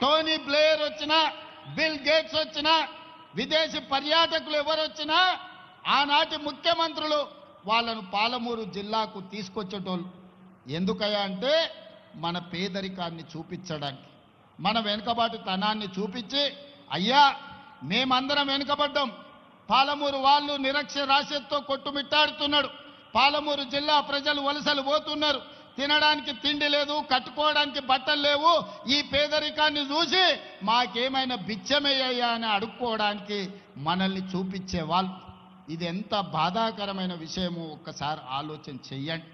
Tony Blair వచ్చినా, bill gates వచ్చినా, విదేశీ పర్యాటకులు ఎవరు వచ్చినా ఆనాటి ముఖ్యమంత్రులు వాళ్ళను పాలమూరు జిల్లాకు తీసుకొచ్చేటోళ్ళు. ఎందుకయ్యా అంటే మన పేదరికాన్ని చూపించడానికి, మన వెనుకబాటుతనాన్ని చూపించి, అయ్యా మేమందరం వెనుకబడ్డాం, పాలమూరు వాళ్ళు నిరక్షరాస్యతతో కొట్టుమిట్టాడుతున్నాడు, పాలమూరు జిల్లా ప్రజలు వలసలు పోతున్నారు, తినడానికి తిండి లేదు, కట్టుకోవడానికి బట్టలు లేవు, ఈ పేదరికాన్ని చూసి మాకేమైనా బిచ్చమయ్యా అని అడుక్కోవడానికి మనల్ని చూపించే వాళ్ళు. ఇది ఎంత బాధాకరమైన విషయమో ఒక్కసారి ఆలోచన చెయ్యండి.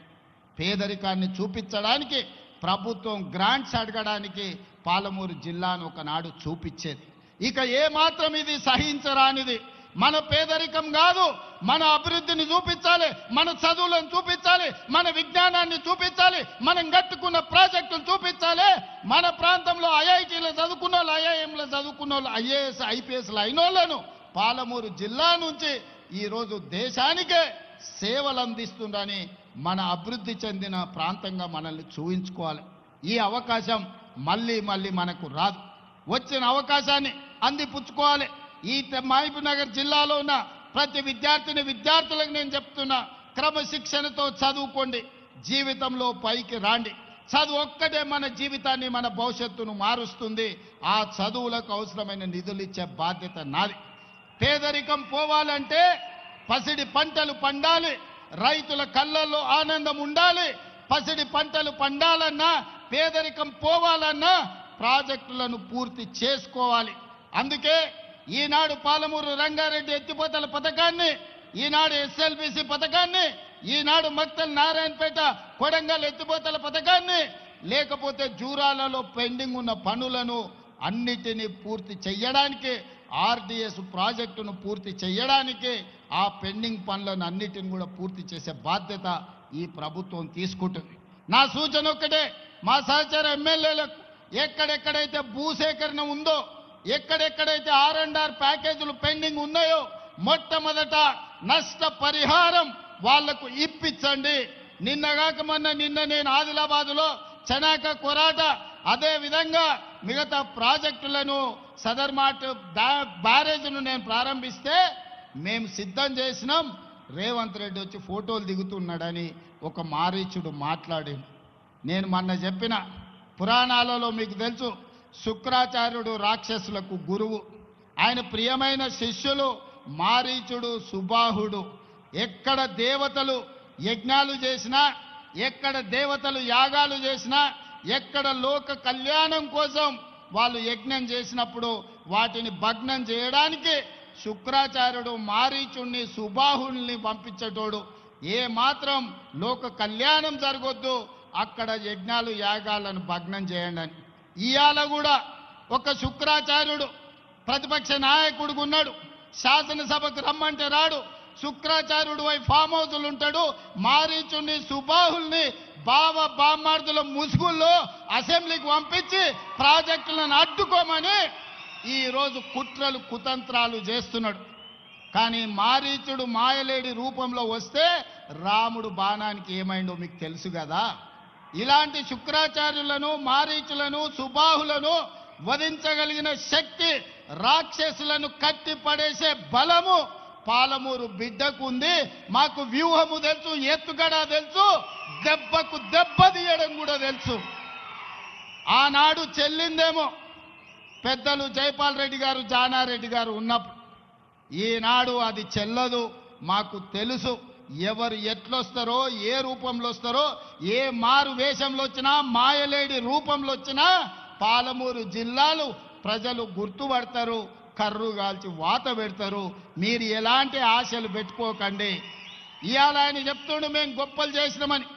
పేదరికాన్ని చూపించడానికి ప్రభుత్వం గ్రాంట్స్ అడగడానికి పాలమూరు జిల్లాను ఒకనాడు చూపించేది. ఇక ఏమాత్రం ఇది సహించరానిది. మన పేదరికం కాదు, మన అభివృద్ధిని చూపించాలి, మన చదువులను చూపించాలి, మన విజ్ఞానాన్ని చూపించాలి, మనం కట్టుకున్న ప్రాజెక్టులు చూపించాలి. మన ప్రాంతంలో ఐఐటీలో చదువుకున్న వాళ్ళు, ఐఐఎంలో చదువుకున్న వాళ్ళు, ఐఏఎస్ ఐపీఎస్లు అయిన వాళ్ళను పాలమూరు జిల్లా నుంచి ఈరోజు దేశానికే సేవలు అందిస్తుందని మన అభివృద్ధి చెందిన ప్రాంతంగా మనల్ని చూయించుకోవాలి. ఈ అవకాశం మళ్ళీ మళ్ళీ మనకు రాదు. వచ్చిన అవకాశాన్ని అందిపుచ్చుకోవాలి. ఈ మహబూబ్ నగర్ జిల్లాలో ఉన్న ప్రతి విద్యార్థులకు నేను చెప్తున్నా, క్రమశిక్షణతో చదువుకోండి, జీవితంలో పైకి రాండి. చదువు ఒక్కటే మన జీవితాన్ని, మన భవిష్యత్తును మారుస్తుంది. ఆ చదువులకు అవసరమైన నిధులు ఇచ్చే బాధ్యత నాది. పేదరికం పోవాలంటే పసిడి పంటలు పండాలి, రైతుల కళ్ళల్లో ఆనందం ఉండాలి. పసిడి పంటలు పండాలన్నా, పేదరికం పోవాలన్నా ప్రాజెక్టులను పూర్తి చేసుకోవాలి. అందుకే ఈనాడు పాలమూరు రంగారెడ్డి ఎత్తిపోతల పథకాన్ని, ఈనాడు ఎస్ఎల్బిసి పథకాన్ని, ఈనాడు మక్తల్ నారాయణపేట కొడంగల్ ఎత్తిపోతల పథకాన్ని, లేకపోతే జూరాలలో పెండింగ్ ఉన్న పనులను అన్నిటినీ పూర్తి చేయడానికి, ఆర్డిఎస్ ప్రాజెక్టును పూర్తి చేయడానికి, ఆ పెండింగ్ పనులను అన్నిటిని కూడా పూర్తి చేసే బాధ్యత ఈ ప్రభుత్వం తీసుకుంటుంది. నా సూచన ఒక్కటే, మా సహచర ఎమ్మెల్యేలకు ఎక్కడెక్కడైతే భూసేకరణ ఉందో, ఎక్కడెక్కడైతే R&R ప్యాకేజీలు పెండింగ్ ఉన్నాయో, మొట్టమొదట నష్ట పరిహారం వాళ్లకు ఇప్పించండి. నిన్న నేను ఆదిలాబాదులో చనాక కొరాట, అదే విధంగా మిగతా ప్రాజెక్టులను సదర్మాట్ బ్యారేజ్ను నేను ప్రారంభిస్తే మేము సిద్ధం చేసినాం. రేవంత్ రెడ్డి వచ్చి ఫోటోలు దిగుతున్నాడని ఒక మారీచుడు మాట్లాడి, నేను మొన్న చెప్పిన పురాణాలలో మీకు తెలుసు, శుక్రాచార్యుడు రాక్షసులకు గురువు, ఆయన ప్రియమైన శిష్యులు మారీచుడు, సుబాహుడు. ఎక్కడ దేవతలు యజ్ఞాలు చేసినా, ఎక్కడ దేవతలు యాగాలు చేసినా, ఎక్కడ లోక కళ్యాణం కోసం వాళ్ళు యజ్ఞం చేసినప్పుడు వాటిని భగ్నం చేయడానికి శుక్రాచార్యుడు మారీచుణ్ణి, సుబాహుల్ని పంపించేటోడు. ఏ మాత్రం లోక కళ్యాణం జరగొద్దు, అక్కడ యజ్ఞాలు యాగాలను భగ్నం చేయండి అని. ఇవాళ కూడా ఒక శుక్రాచార్యుడు ప్రతిపక్ష నాయకుడిగా ఉన్నాడు, శాసనసభకు రమ్మంటే రాడు, శుక్రాచార్యుడు వై ఫామ్ హౌస్లు ఉంటాడు. మారీచుని, సుబాహుల్ని బామ్మార్దుల ముసుగుల్లో అసెంబ్లీకి పంపించి ప్రాజెక్టులను అడ్డుకోమని ఈరోజు కుట్రలు కుతంత్రాలు చేస్తున్నాడు. కానీ మారీచుడు మాయలేడి రూపంలో వస్తే రాముడు బాణానికి ఏమైందో మీకు తెలుసు కదా. ఇలాంటి శుక్రాచార్యులను, మారీచులను, సుబాహులను వధించగలిగిన శక్తి, రాక్షసులను కట్టి పడేసే బలము పాలమూరు బిడ్డకు ఉంది. మాకు వ్యూహము తెలుసు, ఎత్తుగడ తెలుసు, దెబ్బకు దెబ్బ తీయడం కూడా తెలుసు. ఆనాడు చెల్లిందేమో పెద్దలు జైపాల్ రెడ్డి గారు, జానారెడ్డి గారు ఉన్నప్పుడు. ఈనాడు అది చెల్లదు. మాకు తెలుసు ఎవరు ఎట్లొస్తారో, ఏ రూపంలో వస్తారో, ఏ మారు వేషంలో వచ్చినా, మాయలేడి రూపంలో వచ్చినా పాలమూరు జిల్లాలు ప్రజలు గుర్తుపడతారు, కర్రు కాల్చి వాత పెడతారు. మీరు ఎలాంటి ఆశలు పెట్టుకోకండి. ఇవాళ ఆయన చెప్తుండు, మేము గొప్పలు చేసినామని,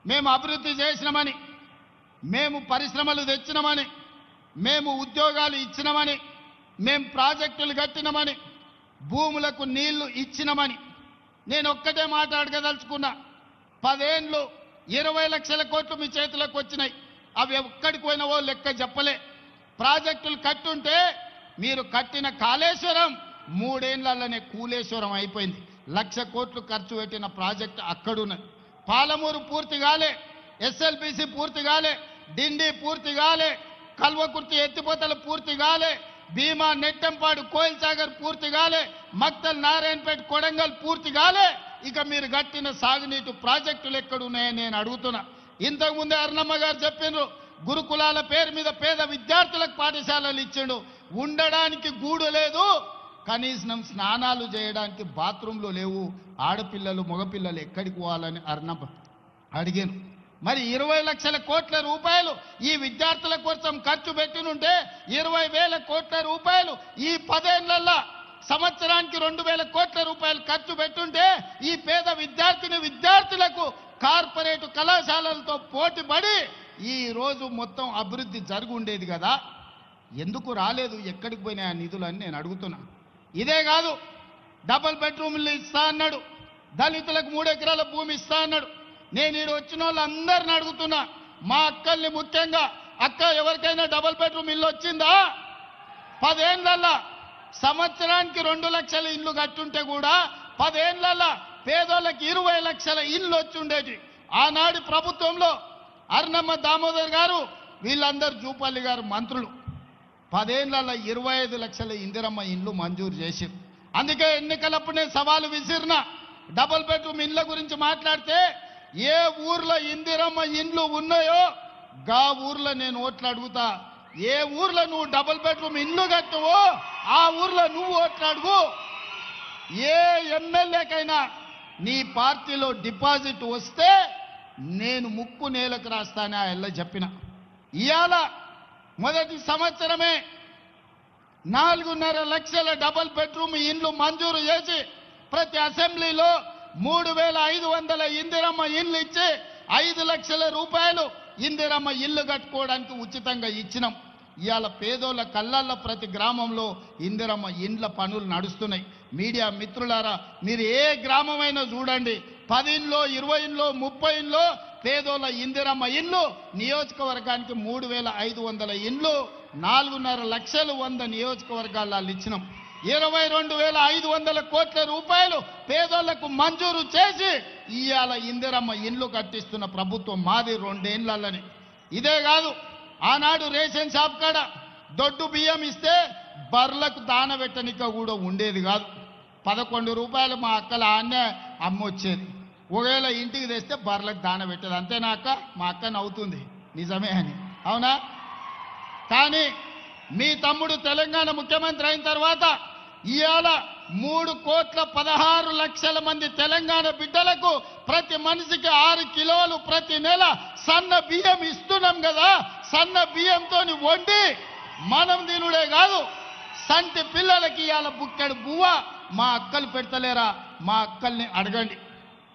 మేము అభివృద్ధి చేసినామని, మేము పరిశ్రమలు తెచ్చినామని, మేము ఉద్యోగాలు ఇచ్చినామని, మేము ప్రాజెక్టులు కట్టినామని, భూములకు నీళ్లు ఇచ్చినామని. నేను ఒక్కటే మాట్లాడగదలుచుకున్నా, 10 ఏళ్ళు 20 లక్షల కోట్లు మీ చేతులకు వచ్చినాయి. అవి ఎక్కడికి పోయినవో లెక్క చెప్పలే. ప్రాజెక్టులు కట్టుంటే మీరు కట్టిన కాళేశ్వరం 3 ఏళ్లలోనే కూలేశ్వరం అయిపోయింది. 1,00,000 కోట్లు ఖర్చు పెట్టిన ప్రాజెక్టు అక్కడున్నది. పాలమూరు పూర్తి కాలే, ఎస్ఎల్బిసి పూర్తి కాలే, డిండి పూర్తి కాలే, కల్వకుర్తి ఎత్తిపోతలు పూర్తి కాలే, భీమా నెట్టంపాడు కోయిల్ సాగర్ పూర్తి కాలే, మక్తల్ నారాయణపేట కొడంగల్ పూర్తి కాలే. ఇక మీరు కట్టిన సాగునీటి ప్రాజెక్టులు ఎక్కడున్నాయని నేను అడుగుతున్నా. ఇంతకుముందే అరుణమ్మ గారు చెప్పిండ్రు, గురుకులాల పేరు మీద పేద విద్యార్థులకు పాఠశాలలు ఇచ్చిండు. ఉండడానికి గూడు లేదు, కనీసం స్నానాలు చేయడానికి బాత్రూంలు లేవు. ఆడపిల్లలు మగపిల్లలు ఎక్కడికి పోవాలని అరుణమ్మ అడిగాను. మరి 20 లక్షల కోట్ల రూపాయలు ఈ విద్యార్థుల కోసం ఖర్చు పెట్టినుంటే 20,000 కోట్ల రూపాయలు ఈ 10 ఏళ్లలో సంవత్సరానికి 2,000 కోట్ల రూపాయలు ఖర్చు పెట్టుంటే ఈ పేద విద్యార్థులకు కార్పొరేట్ కళాశాలలతో పోటీపడి ఈ రోజు మొత్తం అభివృద్ధి జరిగి ఉండేది కదా. ఎందుకు రాలేదు, ఎక్కడికి పోయినాయి ఆ నిధులని నేను అడుగుతున్నా. ఇదే కాదు, డబుల్ బెడ్రూమ్లు ఇస్తా అన్నాడు, దళితులకు 3 ఎకరాల భూమి ఇస్తా అన్నాడు. నేను ఈడు వచ్చిన వాళ్ళందరిని అడుగుతున్నా, మా అక్కల్ని ముఖ్యంగా, అక్క ఎవరికైనా డబుల్ బెడ్రూమ్ ఇల్లు వచ్చిందా? 10 ఏళ్లలో సంవత్సరానికి 2 లక్షల ఇల్లు కట్టుంటే కూడా 10 ఏళ్లలో పేదోళ్ళకి 20 లక్షల ఇల్లు వచ్చుండేది. ఆనాడు ప్రభుత్వంలో అరుణమ్మ దామోదర్ గారు, వీళ్ళందరూ జూపల్లి గారు మంత్రులు 10 ఏళ్లలో 25 లక్షల ఇందిరమ్మ ఇండ్లు మంజూరు చేశారు. అందుకే ఎన్నికలప్పుడు నేను సవాలు విసిరిన, డబుల్ బెడ్రూమ్ ఇండ్ల గురించి మాట్లాడితే ఏ ఊర్లో ఇందిరమ్మ ఇండ్లు ఉన్నాయో గా ఊర్లో నేను ఓట్లు అడుగుతా. ఏ ఊర్లో నువ్వు డబుల్ బెడ్రూమ్ ఇల్లు కట్టువో ఆ ఊర్లో నువ్వు ఓట్లు అడుగు. ఏ ఎమ్మెల్యేకైనా నీ పార్టీలో డిపాజిట్ వస్తే నేను ముక్కు నేలకు రాస్తానే ఆ ఎల్ల చెప్పిన. ఇవాళ మొదటి సంవత్సరమే 4.5 లక్షల డబుల్ బెడ్రూమ్ ఇండ్లు మంజూరు చేసి ప్రతి అసెంబ్లీలో 3,500 ఇందిరమ్మ ఇల్లు ఇచ్చి 5 లక్షల రూపాయలు ఇందిరమ్మ ఇల్లు కట్టుకోవడానికి ఉచితంగా ఇచ్చినాం. ఇవాళ పేదోళ్ళ కళ్ళల్లో ప్రతి గ్రామంలో ఇందిరమ్మ ఇండ్ల పనులు నడుస్తున్నాయి. మీడియా మిత్రులారా, మీరు ఏ గ్రామమైనా చూడండి, 10 ఇండ్లో 20 ఇండ్లో 30 ఇండ్లో పేదోళ్ళ ఇందిరమ్మ ఇల్లు. నియోజకవర్గానికి 3,500 ఇండ్లు, 4.5 లక్షలు 100 నియోజకవర్గాల్లో ఇచ్చినాం. 22,500 కోట్ల రూపాయలు పేదోళ్లకు మంజూరు చేసి ఇవాళ ఇందిరమ్మ ఇండ్లు కట్టిస్తున్న ప్రభుత్వం మాది 2 ఏళ్లలోనే. ఇదే కాదు, ఆనాడు రేషన్ షాప్ కాడ దొడ్డు బియ్యం ఇస్తే బర్లకు దాన పెట్టనిక కూడా ఉండేది కాదు. 11 రూపాయలు మా అక్కల ఆన్నే అమ్మొచ్చేది. ఒకవేళ ఇంటికి తెస్తే బర్లకు దాన పెట్టేది. అంతేనా అక్క? మా అక్క నవ్వుతుంది, నిజమే అని. అవునా? కానీ మీ తమ్ముడు తెలంగాణ ముఖ్యమంత్రి అయిన తర్వాత ఇవాళ 3,16,00,000 మంది తెలంగాణ బిడ్డలకు ప్రతి మనిషికి 6 కిలోలు ప్రతి నెల సన్న బియ్యం ఇస్తున్నాం కదా. సన్న బియ్యంతో వండి మనం తినుడే కాదు, సంటి పిల్లలకి ఇవాళ బుక్కెడు బువ్వ మా అక్కలు పెడతలేరా? మా అక్కల్ని అడగండి.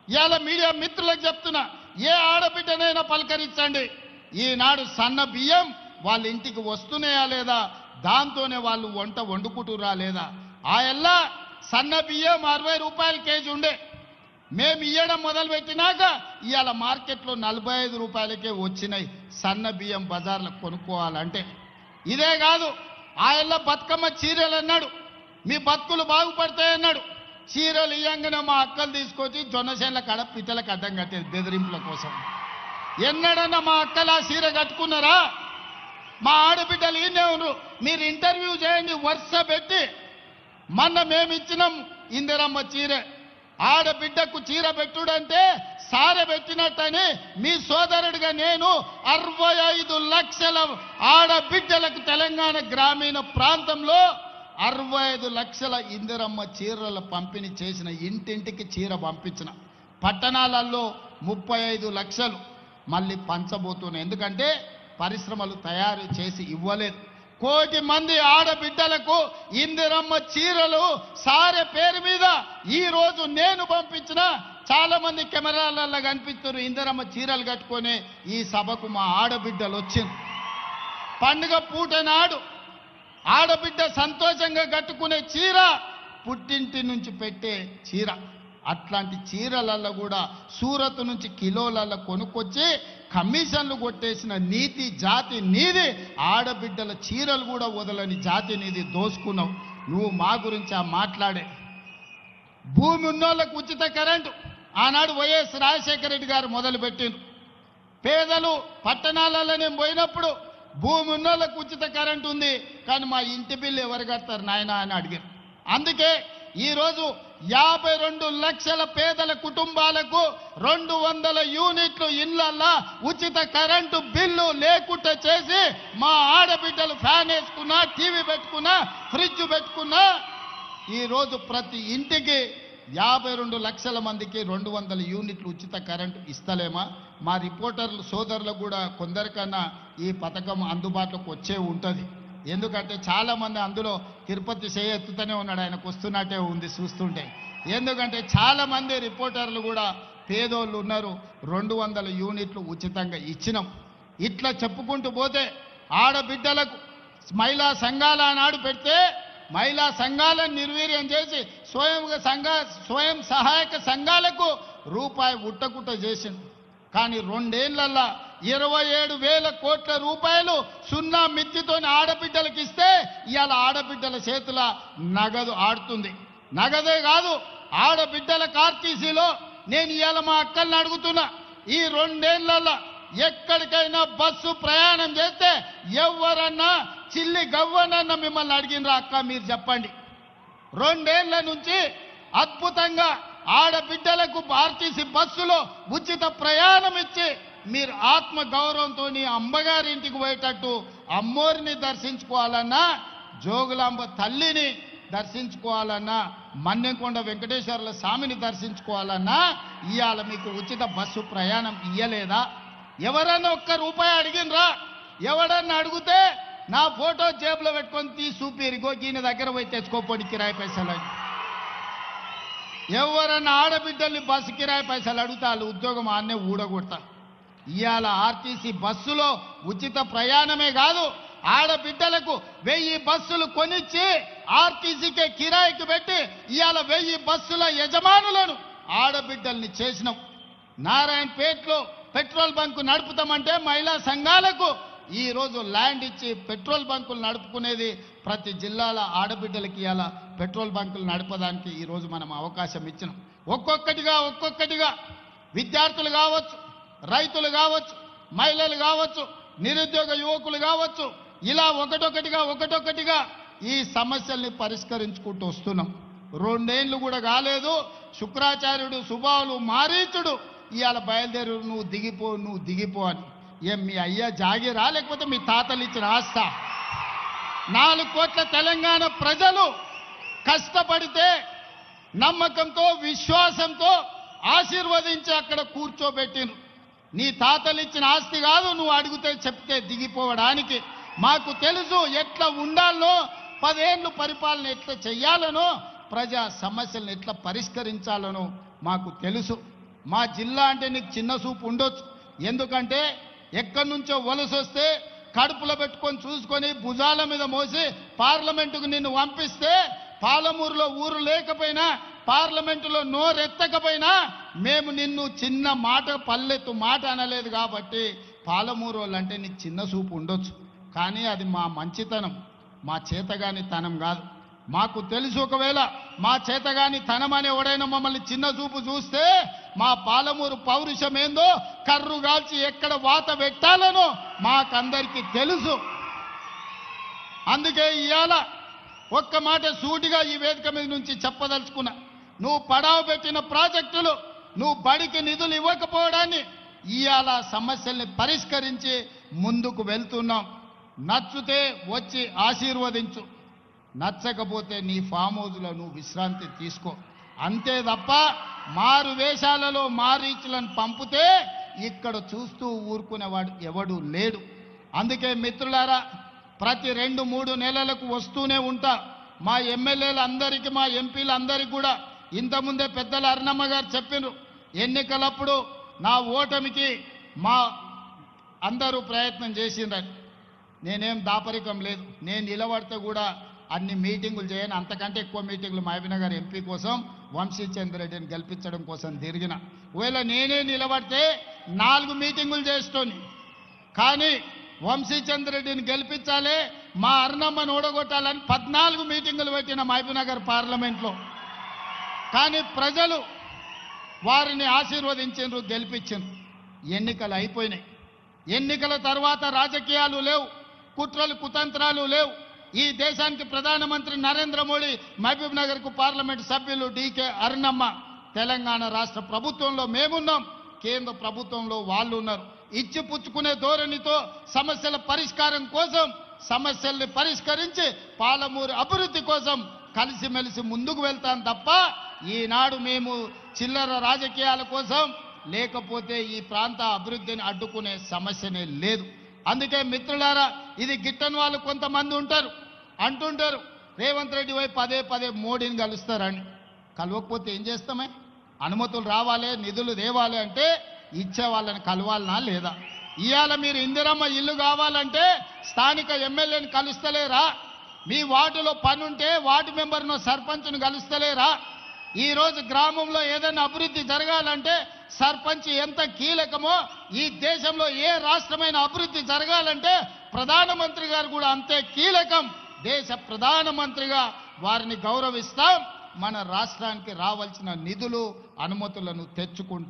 ఇవాళ మీడియా మిత్రులకు చెప్తున్నా, ఏ ఆడబిడ్డనైనా పలకరించండి. ఈనాడు సన్న బియ్యం వాళ్ళ ఇంటికి వస్తున్నాయా లేదా, దాంతోనే వాళ్ళు వంట వండుకుంటురా లేదా? ఆ ఎల్లా సన్న బియ్యం 60 రూపాయల కేజీ ఉండే, మేము ఇయ్యడం మొదలు పెట్టినాక ఇవాళ మార్కెట్లో 45 రూపాయలకే వచ్చినాయి సన్న బియ్యం బజార్లో కొనుక్కోవాలంటే. ఇదే కాదు, ఆ ఎల్ల బతుకమ్మ చీరలు అన్నాడు, మీ బతుకులు బాగుపడతాయన్నాడు. చీరలు ఇయ్యంగానే మా అక్కలు తీసుకొచ్చి జొన్నసేన్ల కాడ పిట్టలకు అడ్డం కట్టేది బెదిరింపుల కోసం. ఎన్నడన్నా మా అక్కలు ఆ చీర కట్టుకున్నారా? మా ఆడబిడ్డలు ఈయనే ఉన్నారు, మీరు ఇంటర్వ్యూ చేయండి వరుస పెట్టి. మొన్న మేము ఇచ్చినాం ఇందిరమ్మ చీర. ఆడబిడ్డకు చీర పెట్టుడంటే సారె పెట్టినట్టని మీ సోదరుడిగా నేను 65 లక్షల ఆడబిడ్డలకు తెలంగాణ గ్రామీణ ప్రాంతంలో 65 లక్షల ఇందిరమ్మ చీరల పంపిణీ చేసిన, ఇంటింటికి చీర పంపించిన. పట్టణాలలో 35 లక్షలు మళ్ళీ పంచబోతున్నాయి. ఎందుకంటే పరిశ్రమలు తయారు చేసి ఇవ్వలేదు. 1 కోటి మంది ఆడబిడ్డలకు ఇందిరమ్మ చీరలు సారె పేరు మీద ఈ రోజు నేను పంపించిన. చాలా మంది కెమెరాలలో కనిపిస్తున్నారు ఇందిరమ్మ చీరలు కట్టుకొని ఈ సభకు మా ఆడబిడ్డలు వచ్చింది. పండుగ పూట నాడు ఆడబిడ్డ సంతోషంగా కట్టుకునే చీర పుట్టింటి నుంచి పెట్టే చీర. అట్లాంటి చీరలలో కూడా సూరత్ నుంచి కిలోలలో కొనుక్కొచ్చి కమిషన్లు కొట్టేసిన నీతి జాతి నీది. ఆడబిడ్డల చీరలు కూడా వదలని జాతి నీది దోసుకున్నావు నువ్వు. మా గురించి ఆ మాట్లాడే భూమి ఉన్నోళ్ళకు ఉచిత కరెంటు ఆనాడు వైఎస్ రాజశేఖర రెడ్డి గారు మొదలుపెట్టిండ్రు. పేదలు పట్టణాలలోనే పోయినప్పుడు భూమి ఉన్నోళ్ళకు ఉచిత కరెంట్ ఉంది, కానీ మా ఇంటి బిల్లు ఎవరు కడతారు నాయనా అని అడిగారు. అందుకే ఈరోజు 52 లక్షల పేదల కుటుంబాలకు 200 యూనిట్లు ఇళ్లల్లా ఉచిత కరెంటు బిల్లు లేకుండా చేసి మా ఆడబిడ్డలు ఫ్యాన్ వేసుకున్నా, టీవీ పెట్టుకున్నా, ఫ్రిడ్జ్ పెట్టుకున్నా ఈరోజు ప్రతి ఇంటికి 52 లక్షల మందికి 200 యూనిట్లు ఉచిత కరెంటు ఇస్తలేమా? మా రిపోర్టర్లు సోదరులకు కూడా కొందరికన్నా ఈ పథకం అందుబాటులోకి వచ్చే ఉంటుంది. ఎందుకంటే చాలామంది అందులో తిరుపతి చేయెత్తుతూనే ఉన్నాడు, ఆయనకు వస్తున్నట్టే ఉంది చూస్తుంటే. ఎందుకంటే చాలామంది రిపోర్టర్లు కూడా పేదోళ్ళు ఉన్నారు, 200 యూనిట్లు ఉచితంగా ఇచ్చినాం. ఇట్లా చెప్పుకుంటూ పోతే ఆడబిడ్డలకు మహిళా సంఘాల నాడు పెడితే మహిళా సంఘాలను నిర్వీర్యం చేసి స్వయం సహాయక సంఘాలకు రూపాయి ఉట్టకుట్ట చేసింది. కానీ 2 ఏళ్లల్లా 27,000 కోట్ల రూపాయలు సున్నా మిత్తితోని ఆడబిడ్డలకు ఇస్తే ఇవాళ ఆడబిడ్డల చేతుల నగదు ఆడుతుంది. నగదే కాదు, ఆడబిడ్డల ఆర్టీసీలో నేను ఇవాళ మా అక్కల్ని అడుగుతున్నా, ఈ 2 ఏళ్లల్లా ఎక్కడికైనా బస్సు ప్రయాణం చేస్తే ఎవరన్నా చిల్లి గవ్వనన్న మిమ్మల్ని అడిగినరా అక్క మీరు చెప్పండి. 2 ఏళ్ల నుంచి అద్భుతంగా ఆడబిడ్డలకు ఆర్టీసీ బస్సులో ఉచిత ప్రయాణం ఇచ్చి మీరు ఆత్మ గౌరవంతో అమ్మగారి ఇంటికి పోయేటట్టు అమ్మోరిని దర్శించుకోవాలన్నా, జోగులాంబ తల్లిని దర్శించుకోవాలన్నా, మన్నెంకొండ వెంకటేశ్వర్ల స్వామిని దర్శించుకోవాలన్నా ఇవాళ మీకు ఉచిత బస్సు ప్రయాణం ఇయ్యలేదా? ఎవరన్నా ఒక్క రూపాయి అడిగినరా? ఎవడన్నా అడిగితే నా ఫోటో జేబులో పెట్టుకొని చూపిరిగో ఈయన దగ్గర పోయి తెచ్చుకోపోయి కిరాయి పైసలు. ఎవరన్నా ఆడబిడ్డల్ని బస్సు కిరాయి పైసలు అడిగితే వాళ్ళు ఉద్యోగం ఆన్నే ఊడగొడతా. ఇవాళ ఆర్టీసీ బస్సులో ఉచిత ప్రయాణమే కాదు, ఆడబిడ్డలకు 1000 బస్సులు కొనిచ్చి ఆర్టీసీకే కిరాయికి పెట్టి ఇవాళ 1000 బస్సుల యజమానులను ఆడబిడ్డల్ని చేసినాం. నారాయణపేటలో పెట్రోల్ బంకు నడుపుతామంటే మహిళా సంఘాలకు ఈరోజు ల్యాండ్ ఇచ్చి పెట్రోల్ బంకులు నడుపుకునేది ప్రతి జిల్లాల ఆడబిడ్డలకి ఇవాళ పెట్రోల్ బంకులు నడపడానికి ఈరోజు మనం అవకాశం ఇచ్చినాం. ఒక్కొక్కటిగా విద్యార్థులు కావచ్చు, రైతులు కావచ్చు, మహిళలు కావచ్చు, నిరుద్యోగ యువకులు కావచ్చు, ఇలా ఒకటొకటిగా ఈ సమస్యల్ని పరిష్కరించుకుంటూ వస్తున్నాం. 2 ఏళ్ళు కూడా కాలేదు, శుక్రాచార్యుడు సుబావులు మారీచుడు ఇవాళ బయలుదేరు నువ్వు దిగిపో అని. ఏం మీ అయ్యా జాగిరా లేకపోతే మీ తాతలు ఇచ్చిన ఆస్తా? 4 కోట్ల తెలంగాణ ప్రజలు కష్టపడితే నమ్మకంతో విశ్వాసంతో ఆశీర్వదించి అక్కడ కూర్చోబెట్టిను. నీ తాతలు ఇచ్చిన ఆస్తి కాదు నువ్వు అడిగితే చెప్తే దిగిపోవడానికి. మాకు తెలుసు ఎట్లా ఉండాలనో, 10 ఏళ్ళు పరిపాలన ఎట్లా చెయ్యాలనో, ప్రజా సమస్యలను ఎట్లా పరిష్కరించాలనో మాకు తెలుసు. మా జిల్లా అంటే నీకు చిన్న చూపు ఉండొచ్చు, ఎందుకంటే ఎక్కడి నుంచో వలస వస్తే కడుపులో పెట్టుకొని చూసుకొని భుజాల మీద మోసి పార్లమెంటుకు నిన్ను పంపిస్తే, పాలమూరులో ఊరు లేకపోయినా పార్లమెంటులో నోరెత్తకపోయినా మేము నిన్ను చిన్న మాట పల్లెత్తు మాట అనలేదు. కాబట్టి పాలమూరు వాళ్ళంటే నీకు చిన్న చూపు ఉండొచ్చు, కానీ అది మా మంచితనం, మా చేతగాని తనం కాదు. మాకు తెలుసు ఒకవేళ మా చేతగాని తనం అనే ఎవడైనా మమ్మల్ని చిన్న చూపు చూస్తే మా పాలమూరు పౌరుషం ఏందో కర్రు గాల్చి ఎక్కడ వాత పెట్టాలనో మాకందరికీ తెలుసు. అందుకే ఇవాళ ఒక్క మాట సూటిగా ఈ వేదిక మీద నుంచి చెప్పదలుచుకున్నా, నువ్వు పడావు పెట్టిన ప్రాజెక్టులు, నువ్వు బడికి నిధులు ఇవ్వకపోవడాన్ని ఇవాళ సమస్యల్ని పరిష్కరించి ముందుకు వెళ్తున్నాం. నచ్చితే వచ్చి ఆశీర్వదించు, నచ్చకపోతే నీ ఫామ్ హౌస్లో నువ్వు విశ్రాంతి తీసుకో, అంతే తప్ప మారు వేషాలలో మారీచులను పంపితే ఇక్కడ చూస్తూ ఊరుకునేవాడు ఎవడు లేడు. అందుకే మిత్రులారా, ప్రతి 2-3 నెలలకు వస్తూనే ఉంటా. మా ఎమ్మెల్యేలందరికీ, మా ఎంపీలందరికీ కూడా ఇంతకుముందే పెద్దల అరుణమ్మ గారు చెప్పినారు, ఎన్నికలప్పుడు నా ఓటమికి మా అందరూ ప్రయత్నం చేసిండ్రని. నేనేం దాపరికం లేదు, నేను నిలబడితే కూడా అన్ని మీటింగులు చేయను, అంతకంటే ఎక్కువ మీటింగులు మహబూబ్నగర్ ఎంపీ కోసం వంశీచంద్రెడ్డిని గెలిపించడం కోసం తిరిగిన. ఒకవేళ నేనే నిలబడితే 4 మీటింగులు చేస్తోని, కానీ వంశీచంద్రెడ్డిని గెలిపించాలి, మా అరుణమ్మను ఓడగొట్టాలని 14 మీటింగులు పెట్టిన మహబూబ్నగర్ పార్లమెంట్లో. కానీ ప్రజలు వారిని ఆశీర్వదించారు, గెలిపించారు. ఎన్నికలు అయిపోయినాయి. ఎన్నికల తర్వాత రాజకీయాలు లేవు, కుట్రలు కుతంత్రాలు లేవు. ఈ దేశానికి ప్రధానమంత్రి నరేంద్ర మోడీ, మహబూబ్ నగర్ కు పార్లమెంట్ సభ్యులు డీకే అరుణమ్మ, తెలంగాణ రాష్ట్ర ప్రభుత్వంలో మేమున్నాం, కేంద్ర ప్రభుత్వంలో వాళ్ళు ఉన్నారు. ఇచ్చి పుచ్చుకునే ధోరణితో సమస్యల పరిష్కారం కోసం, సమస్యల్ని పరిష్కరించి పాలమూరు అభివృద్ధి కోసం కలిసిమెలిసి ముందుకు వెళ్తాం తప్ప ఈనాడు మేము చిల్లర రాజకీయాల కోసం లేకపోతే ఈ ప్రాంత అభివృద్ధిని అడ్డుకునే సమస్యనే లేదు. అందుకే మిత్రులారా, ఇది గిట్టని వాళ్ళు కొంతమంది ఉంటారు, అంటుంటారు రేవంత్ రెడ్డి వైపు పదే పదే మోడీని కలుస్తారని. కలవకపోతే ఏం చేస్తామే? అనుమతులు రావాలి, నిధులు తేవాలి అంటే ఇచ్చే వాళ్ళని కలవాలనా లేదా? ఇవాళ మీరు ఇందిరమ్మ ఇల్లు కావాలంటే స్థానిక ఎమ్మెల్యేని కలుస్తలేరా? మీ వార్డులో పని ఉంటే వార్డు మెంబర్ను, సర్పంచ్ను కలుస్తలేరా? ఈరోజు గ్రామంలో ఏదైనా అభివృద్ధి జరగాలంటే సర్పంచ్ ఎంత కీలకమో, ఈ దేశంలో ఏ రాష్ట్రమైన అభివృద్ధి జరగాలంటే ప్రధానమంత్రి గారు కూడా అంతే కీలకం. దేశ ప్రధానమంత్రిగా వారిని గౌరవిస్తాం. మన రాష్ట్రానికి రావాల్సిన నిధులు, అనుమతులను తెచ్చుకుంటాం.